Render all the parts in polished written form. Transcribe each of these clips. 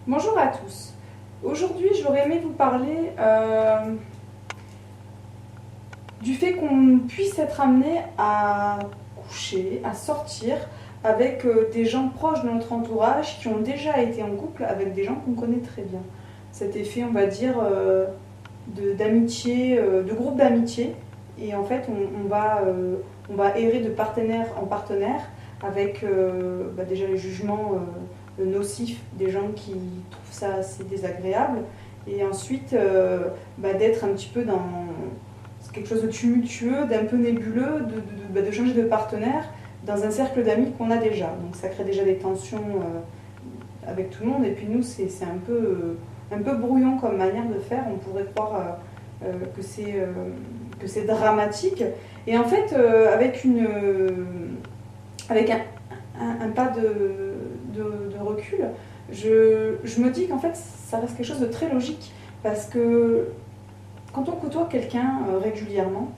Bonjour à tous. Aujourd'hui, j'aurais aimé vous parler du fait qu'on puisse être amené à coucher, à sortir avec des gens proches de notre entourage qui ont déjà été en couple avec des gens qu'on connaît très bien. Cet effet, on va dire, d'amitié, de groupe d'amitié. Et en fait, on va errer de partenaire en partenaire avec déjà les jugements nocifs des gens qui trouvent ça assez désagréable. Et ensuite, d'être un petit peu dans quelque chose de tumultueux, d'un peu nébuleux, de changer de partenaire dans un cercle d'amis qu'on a déjà. Donc ça crée déjà des tensions avec tout le monde. Et puis nous, c'est un peu brouillon comme manière de faire. On pourrait croire que c'est dramatique. Et en fait, avec un pas de recul, je me dis qu'en fait, ça reste quelque chose de très logique. Parce que quand on côtoie quelqu'un régulièrement,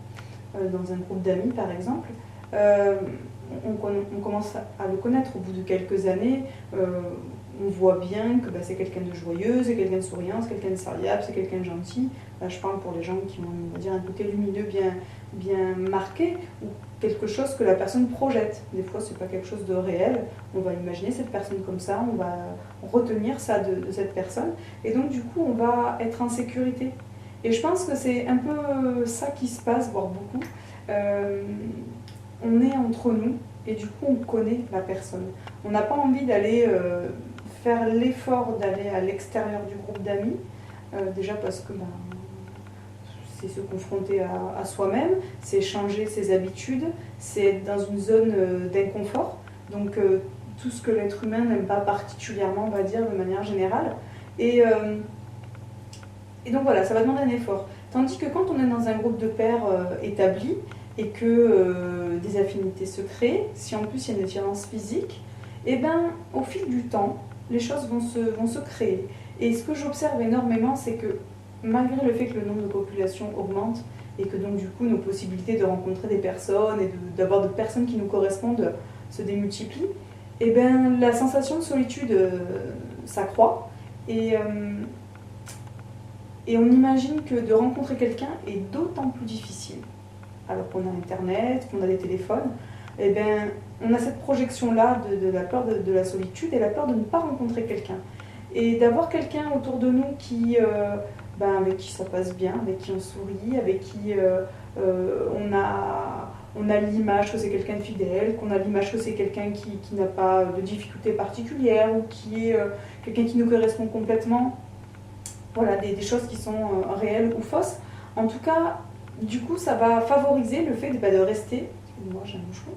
dans un groupe d'amis par exemple, on commence à le connaître au bout de quelques années. On voit bien que c'est quelqu'un de joyeux, c'est quelqu'un de souriant, c'est quelqu'un de serviable, c'est quelqu'un de gentil. Là, je parle pour les gens qui ont, on va dire, un côté lumineux bien marqué, ou quelque chose que la personne projette. Des fois, c'est pas quelque chose de réel. On va imaginer cette personne comme ça, on va retenir ça de cette personne, et donc du coup, on va être en sécurité. Et je pense que c'est un peu ça qui se passe, voire beaucoup. On est entre nous, et du coup, on connaît la personne. On n'a pas envie d'aller faire l'effort d'aller à l'extérieur du groupe d'amis, déjà parce que c'est se confronter à soi-même, c'est changer ses habitudes, c'est être dans une zone d'inconfort, donc tout ce que l'être humain n'aime pas particulièrement, on va dire, de manière générale. Et donc voilà, ça va demander un effort. Tandis que quand on est dans un groupe de pairs établi, et que des affinités se créent, si en plus il y a une attirance physique, et au fil du temps, les choses vont se créer. Et ce que j'observe énormément, c'est que malgré le fait que le nombre de population augmente, et que donc du coup nos possibilités de rencontrer des personnes et d'avoir de personnes qui nous correspondent se démultiplient, et la sensation de solitude s'accroît, et on imagine que de rencontrer quelqu'un est d'autant plus difficile. Alors qu'on a Internet, qu'on a des téléphones, on a cette projection-là de la peur de la solitude et la peur de ne pas rencontrer quelqu'un. Et d'avoir quelqu'un autour de nous avec qui ça passe bien, avec qui on sourit, avec qui on a l'image que c'est quelqu'un de fidèle, qu'on a l'image que c'est quelqu'un qui n'a pas de difficultés particulières, ou qui est quelqu'un qui nous correspond complètement. Voilà, des choses qui sont réelles ou fausses. En tout cas, du coup, ça va favoriser le fait de rester, excusez-moi, j'ai un moucheron,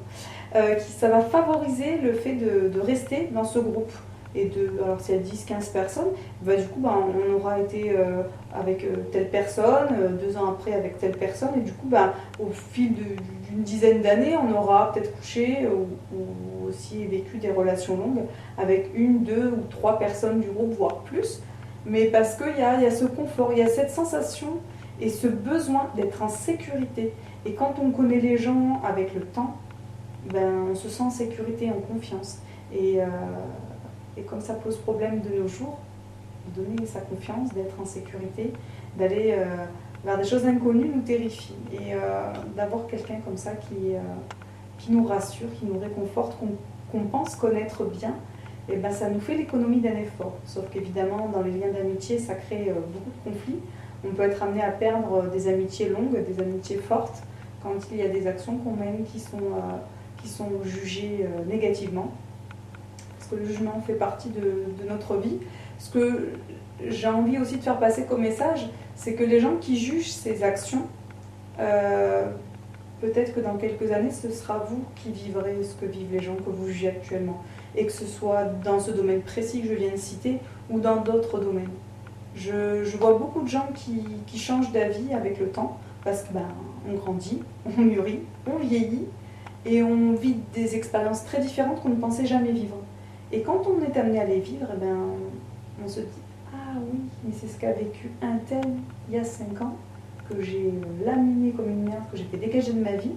ça va favoriser le fait de rester dans ce groupe. Et alors s'il y a 10-15 personnes, du coup, on aura été avec telle personne, 2 ans après avec telle personne, et du coup, au fil d'une dizaine d'années, on aura peut-être couché ou aussi vécu des relations longues avec 1, 2 ou 3 personnes du groupe, voire plus. Mais parce qu'il y a ce confort, il y a cette sensation et ce besoin d'être en sécurité. Et quand on connaît les gens avec le temps, on se sent en sécurité, en confiance. Et comme ça pose problème de nos jours, de donner sa confiance, d'être en sécurité, d'aller vers des choses inconnues nous terrifie. Et d'avoir quelqu'un comme ça qui nous rassure, qui nous réconforte, qu'on pense connaître bien, et ça nous fait l'économie d'un effort. Sauf qu'évidemment, dans les liens d'amitié, ça crée beaucoup de conflits. On peut être amené à perdre des amitiés longues, des amitiés fortes, quand il y a des actions qu'on mène qui sont jugées négativement. Parce que le jugement fait partie de notre vie. Ce que j'ai envie aussi de faire passer comme message, c'est que les gens qui jugent ces actions, peut-être que dans quelques années, ce sera vous qui vivrez ce que vivent les gens que vous jugez actuellement. Et que ce soit dans ce domaine précis que je viens de citer, ou dans d'autres domaines. Je vois beaucoup de gens qui changent d'avis avec le temps, parce qu'on grandit, on mûrit, on vieillit, et on vit des expériences très différentes qu'on ne pensait jamais vivre. Et quand on est amené à les vivre, on se dit « Ah oui, mais c'est ce qu'a vécu un tel il y a 5 ans, que j'ai laminé comme une merde, que j'ai fait dégager de ma vie,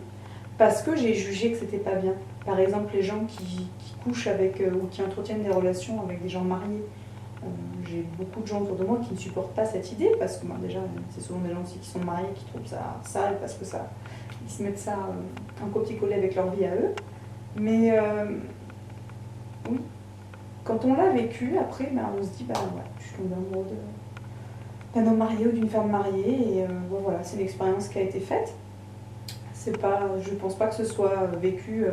parce que j'ai jugé que c'était pas bien. » Par exemple, les gens qui couchent avec ou qui entretiennent des relations avec des gens mariés, J'ai beaucoup de gens autour de moi qui ne supportent pas cette idée parce que déjà, c'est souvent des gens aussi qui sont mariés qui trouvent ça sale parce que ça, ils se mettent ça en copier-coller avec leur vie à eux. Mais oui, quand on l'a vécu, après, on se dit, ouais, je suis tombée amoureux d'un homme marié ou d'une femme mariée, et voilà, c'est une expérience qui a été faite. C'est pas, je pense pas que ce soit vécu,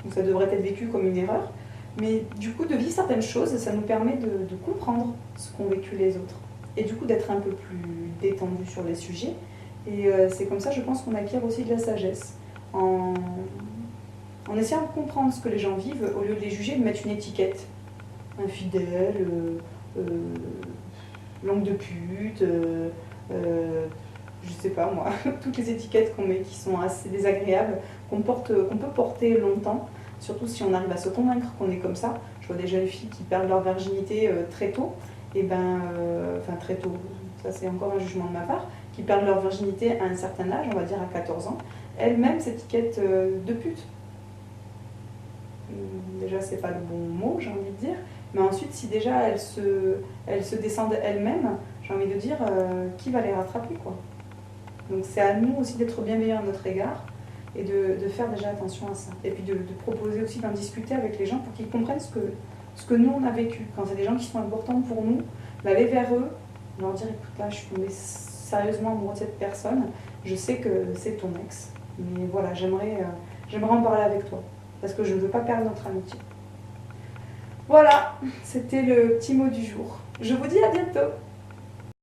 ou ça devrait être vécu comme une erreur, mais du coup, de vivre certaines choses, ça nous permet de comprendre ce qu'ont vécu les autres, et du coup d'être un peu plus détendu sur les sujets, et c'est comme ça, je pense qu'on acquiert aussi de la sagesse, en essayant de comprendre ce que les gens vivent, au lieu de les juger, de mettre une étiquette. Infidèle, langue de pute, je sais pas moi, toutes les étiquettes qu'on met qui sont assez désagréables, qu'on peut porter longtemps, surtout si on arrive à se convaincre qu'on est comme ça. Je vois des jeunes filles qui perdent leur virginité très tôt, et enfin très tôt, ça c'est encore un jugement de ma part, qui perdent leur virginité à un certain âge, on va dire à 14 ans, elles-mêmes s'étiquettent de pute. Déjà c'est pas le bon mot, j'ai envie de dire, mais ensuite si déjà elles se descendent elles-mêmes, j'ai envie de dire qui va les rattraper quoi. Donc c'est à nous aussi d'être bienveillants à notre égard et de faire déjà attention à ça, et puis de proposer aussi d'en discuter avec les gens pour qu'ils comprennent ce que nous on a vécu. Quand c'est des gens qui sont importants pour nous, aller vers eux, leur dire écoute là je suis tombée sérieusement amoureuse de cette personne, je sais que c'est ton ex, mais voilà j'aimerais en parler avec toi parce que je ne veux pas perdre notre amitié. Voilà, c'était le petit mot du jour. Je vous dis à bientôt.